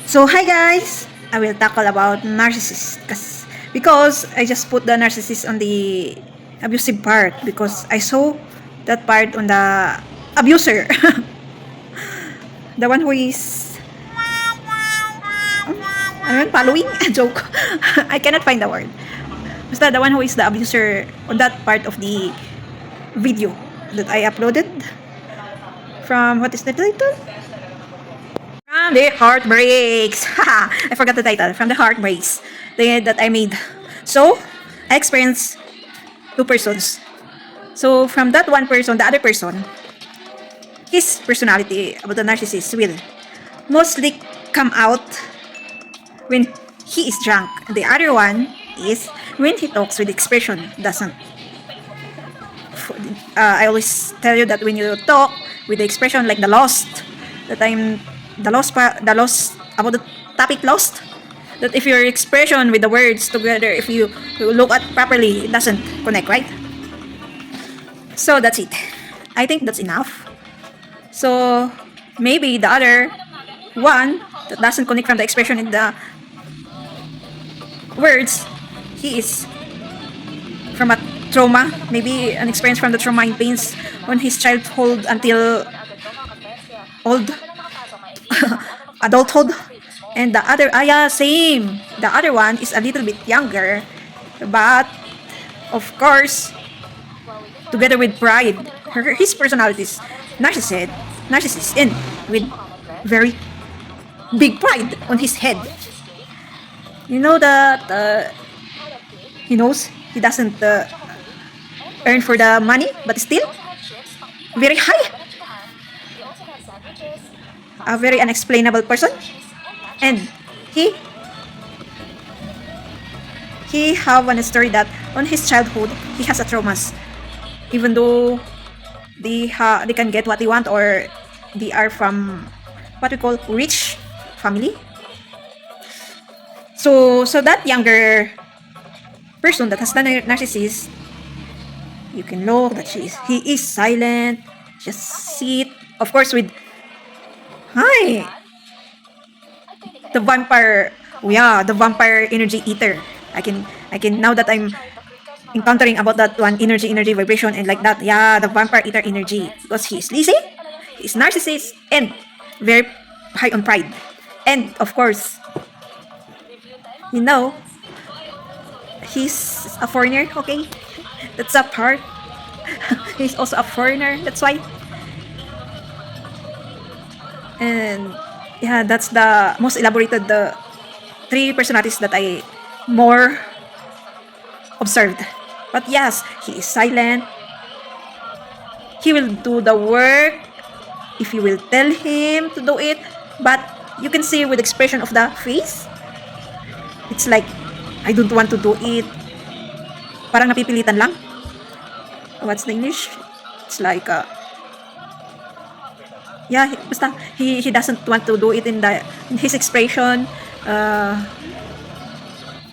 So hi guys, I will tackle about narcissist because I just put the narcissist on the abusive part because I saw that part on the abuser, the one who is ano yun, following a joke. I cannot find the word. Basta the one who is the abuser on that part of the video that I uploaded from what is the title? From the heartbreaks. I forgot the title. From the heartbreaks that I made. So, I experienced two persons. So, from that one person, the other person, his personality about the narcissist will mostly come out when he is drunk. And the other one is when he talks with expression doesn't. I always tell you that when you talk with the expression like the lost, that I'm the lost about the topic lost, that if your expression with the words together, if you look at properly, it doesn't connect, right? So that's it. I think that's enough. So maybe the other one that doesn't connect from the expression in the words, he is from a trauma, maybe an experience from the trauma and pains on his childhood until old adulthood. And the other, yeah, same. The other one is a little bit younger, but of course, together with pride, his personality is narcissist, and with very big pride on his head. You know that he knows he doesn't earn for the money, but still very high, a very unexplainable person, and he he have one story that on his childhood he has a traumas, even though they can get what they want or they are from what we call rich family. So that younger person that has the narcissist, you can know that he is silent, just sit, of course, with hi, the vampire, yeah, the vampire energy eater. I can now that I'm encountering about that one, energy vibration and like that, yeah, the vampire eater energy, because he's lazy, he's narcissist, and very high on pride, and of course, you know, he's a foreigner, okay, that's a part. He's also a foreigner, that's why. And yeah, that's the most elaborated the three personalities that I more observed. But yes, he is silent. He will do the work if you will tell him to do it. But you can see with expression of the face, it's like, I don't want to do it. Parang napipilitan lang. What's the English? It's like, yeah, basta, he doesn't want to do it in his expression.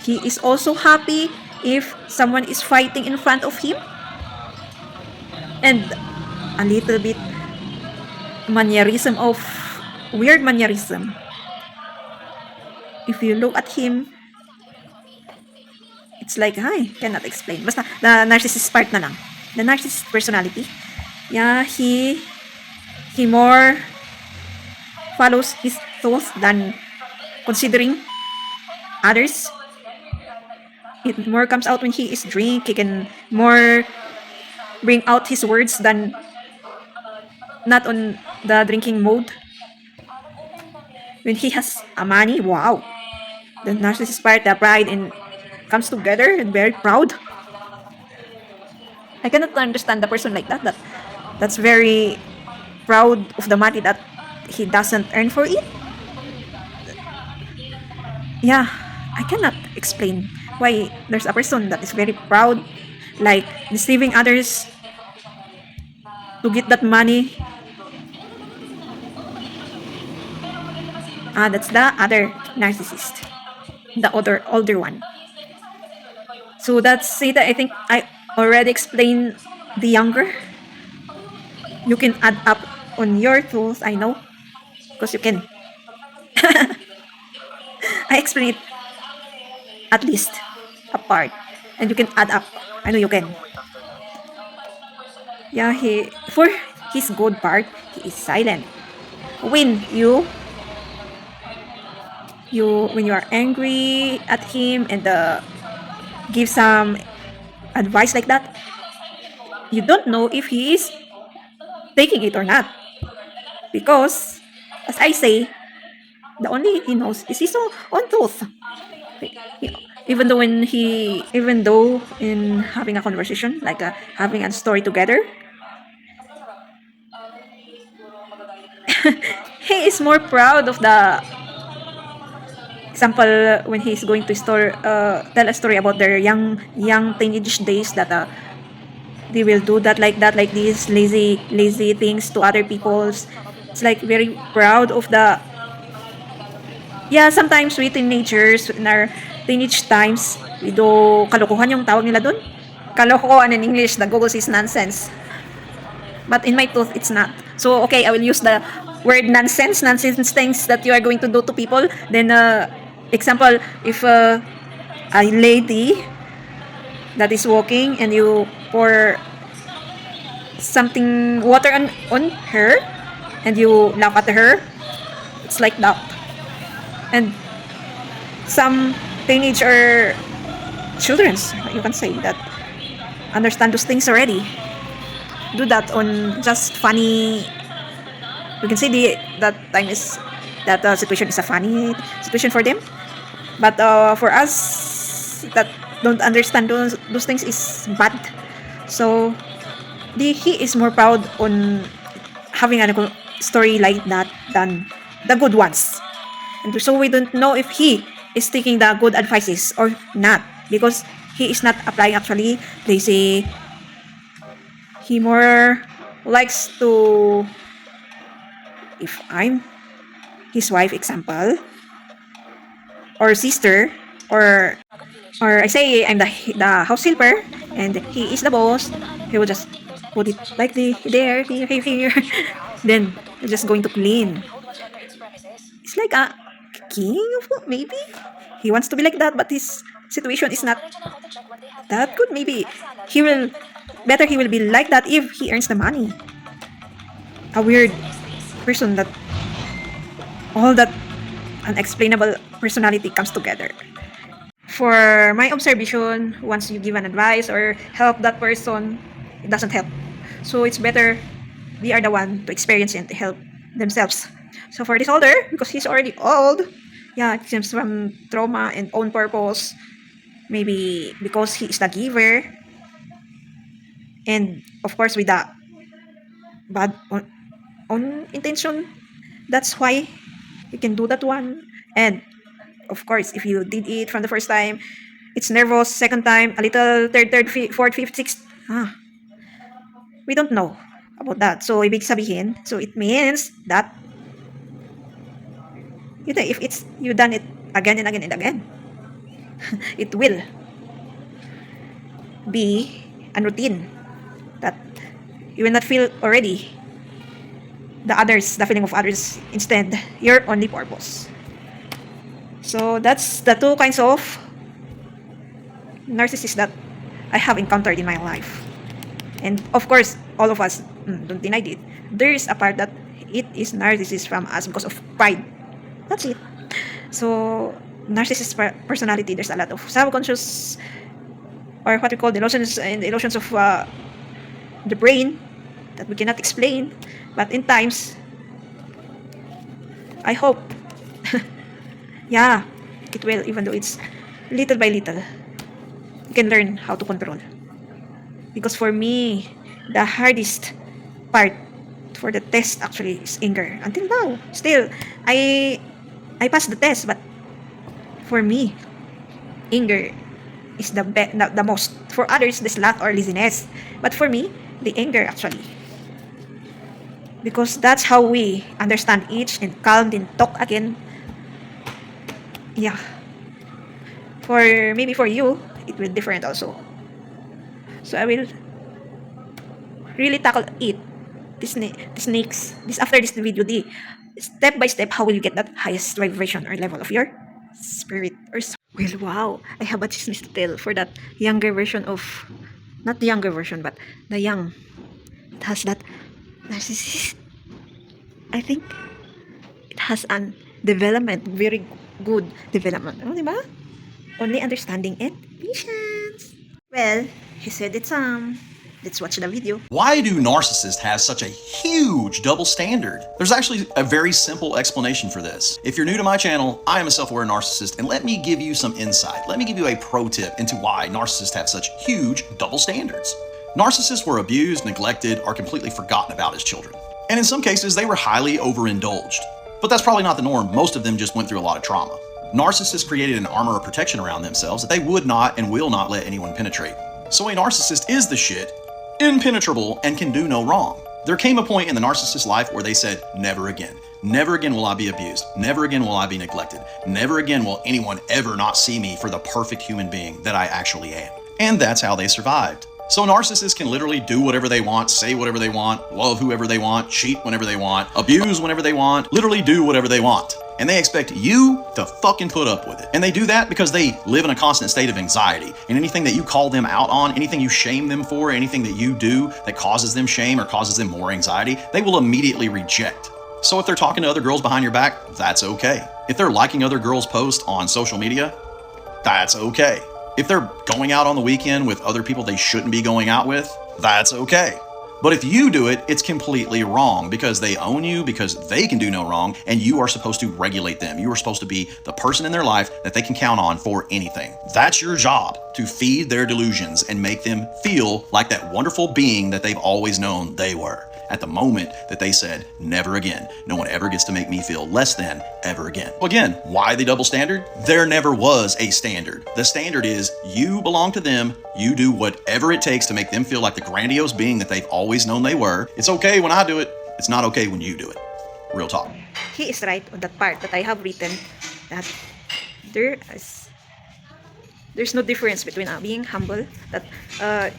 He is also happy if someone is fighting in front of him, and a little bit mannerism of weird mannerism. If you look at him, it's like, I cannot explain. Basta, the narcissist part na lang. The narcissist personality. Yeah, he more follows his thoughts than considering others. It more comes out when he is drink. He can more bring out his words than not on the drinking mode. When he has a money, wow. The narcissist part, the pride, and comes together and very proud. I cannot understand the person like that. That's very proud of the money that he doesn't earn for it. Yeah, I cannot explain why there's a person that is very proud, like deceiving others to get that money. That's the other narcissist, the older one. So that's it. I think I already explained the younger. You can add up on your tools, I know, because you can. I explain it at least a part, and you can add up. I know you can. Yeah, he for his good part, he is silent. When when you are angry at him and give some advice like that, you don't know if he is taking it or not. Because, as I say, the only he knows is his own truth. He- even though in having a conversation, like having a story together, he is more proud of the example when he's going to tell a story about their young teenage days that they will do that like these lazy things to other people's. It's like very proud of the, yeah, sometimes we teenagers in our teenage times we do kalokohan yung tawag nila dun. Kalokohan in English, the Google says nonsense. But in my tooth, it's not. So, okay, I will use the word nonsense things that you are going to do to people. Then, example, if a lady that is walking and you pour something water on her and you laugh at her, it's like that. And some teenage or children's, you can say that, understand those things already. Do that on just funny. We can say that time is that situation is a funny situation for them, but for us that don't understand those things is bad. So he is more proud on having a story like that than the good ones. And so we don't know if he is taking the good advices or not, because he is not applying actually. They say he more likes to, if I'm his wife example, or sister, or I say I'm the house helper and he is the boss, he will just put it like there, here. Then he's just going to clean. It's like a king of maybe. He wants to be like that, but his situation is not that good. Maybe he will he will be like that if he earns the money. A weird person that all that unexplainable personality comes together. For my observation, once you give an advice or help that person, it doesn't help. So it's better they are the one to experience and to help themselves. So for this older, because he's already old, yeah, it seems from trauma and own purpose, maybe because he is the giver, and of course with the bad own intention, that's why you can do that one. And of course, if you did it from the first time, it's nervous. Second time, a little third, fourth, fifth, sixth. We don't know about that. So, ibig sabihin, so it means that you know, if it's you done it again and again and again, it will be a routine that you will not feel already the feeling of others. Instead, your only purpose. So that's the two kinds of narcissists that I have encountered in my life. And of course, all of us, don't deny it, there is a part that it is narcissist from us because of pride. That's it. So, narcissist personality, there's a lot of subconscious, or what we call delusions and illusions of the brain that we cannot explain. But in times, I hope, yeah, it will, even though it's little by little, you can learn how to control. Because for me, the hardest part for the test actually is anger. Until now, still, I passed the test, but for me, anger is the most. For others, the slack or laziness. But for me, the anger actually. Because that's how we understand each and calm and talk again. Yeah. Maybe for you, it will different also. So I will really tackle it. This next, this after this video, the step by step, how will you get that highest vibration or level of your spirit or well, wow, I have a chismis to tell for that younger version of, not the younger version, but the young. It has that narcissist. I think it has an development, very good development. Oh, diba? Only understanding it. Patience. Well, he said it's let's watch the video. Why do narcissists have such a huge double standard? There's actually a very simple explanation for this. If you're new to my channel, I am a self-aware narcissist, and let me give you some insight. Let me give you a pro tip into why narcissists have such huge double standards. Narcissists were abused, neglected, or completely forgotten about as children. And in some cases, they were highly overindulged. But that's probably not the norm. Most of them just went through a lot of trauma. Narcissists created an armor of protection around themselves that they would not and will not let anyone penetrate. So a narcissist is the shit, impenetrable, and can do no wrong. There came a point in the narcissist's life where they said, never again. Never again will I be abused. Never again will I be neglected. Never again will anyone ever not see me for the perfect human being that I actually am. And that's how they survived. So narcissists can literally do whatever they want, say whatever they want, love whoever they want, cheat whenever they want, abuse whenever they want, literally do whatever they want. And they expect you to fucking put up with it. And they do that because they live in a constant state of anxiety. And anything that you call them out on, anything you shame them for, anything that you do that causes them shame or causes them more anxiety, they will immediately reject. So if they're talking to other girls behind your back, that's okay. If they're liking other girls' posts on social media, that's okay. If they're going out on the weekend with other people they shouldn't be going out with, that's okay. But if you do it, it's completely wrong because they own you, because they can do no wrong, and you are supposed to regulate them. You are supposed to be the person in their life that they can count on for anything. That's your job, to feed their delusions and make them feel like that wonderful being that they've always known they were. At the moment that they said, never again, no one ever gets to make me feel less than ever again. Again, why the double standard? There never was a standard. The standard is you belong to them, you do whatever it takes to make them feel like the grandiose being that they've always known they were. It's okay when I do it, it's not okay when you do it. Real talk. He is right on that part that I have written, that there's no difference between being humble, that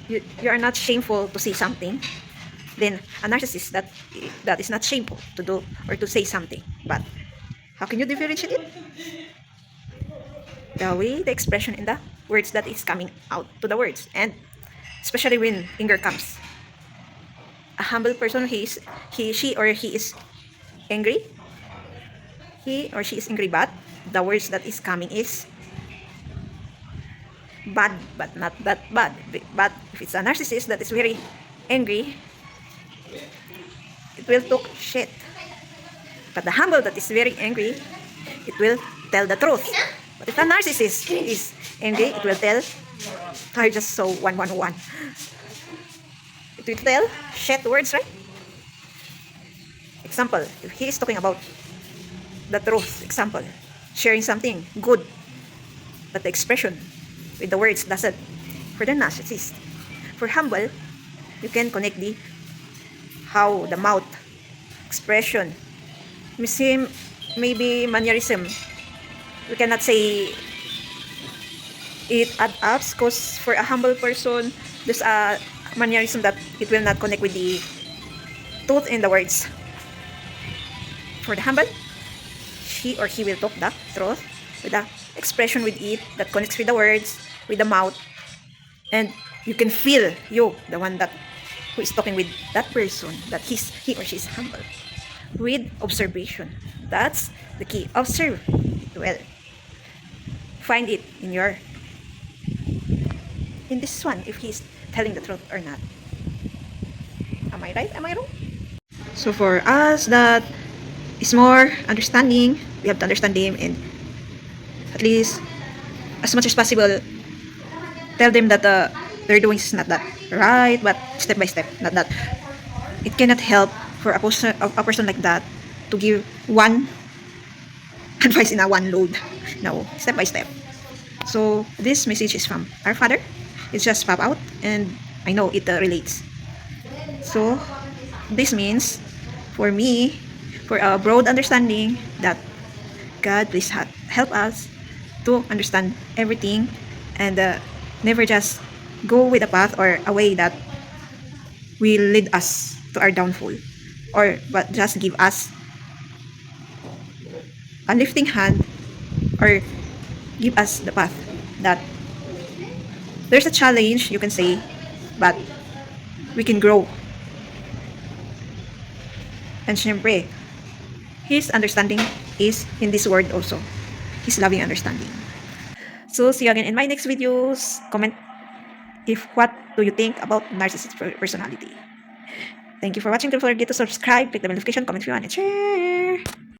you are not shameful to say something, then a narcissist that is not shameful to do or to say something. But how can you differentiate it? The way, the expression in the words that is coming out to the words, and especially when anger comes. A humble person, she or he is angry. He or she is angry, but the words that is coming is bad, but not that bad. But if it's a narcissist that is very angry, it will talk shit. But the humble that is very angry, it will tell the truth. But if a narcissist is angry, it will tell, I just saw 111. It will tell shit words, right? Example, if he is talking about the truth, example, sharing something good, but the expression with the words doesn't. For the narcissist. For humble, you can connect the how the mouth expression, maybe mannerism. We cannot say it add up because for a humble person, there's a mannerism that it will not connect with the truth in the words. For the humble, she or he will talk the truth with the expression with it that connects with the words, with the mouth, and you can feel you, the one that who is talking with that person, that he or she is humble. With observation, that's the key. Observe well. Find it in this one, if he's telling the truth or not. Am I right? Am I wrong? So for us that is more understanding, we have to understand them, and at least as much as possible tell them that they're doing is not that right, but step by step, not that. It cannot help for a person like that to give one advice in a one load. No, step by step. So this message is from our Father. It's just pop out, and I know it relates. So this means for me, for a broad understanding, that God please help us to understand everything, and never just go with a path or a way that will lead us to our downfall, but just give us a lifting hand or give us the path that there's a challenge, you can say, but we can grow. And syempre, his understanding is in this word also. His loving understanding. So see you again in my next videos. Comment if what do you think about narcissist personality. Thank you for watching. Don't forget to subscribe, click the notification, comment if you want, and share.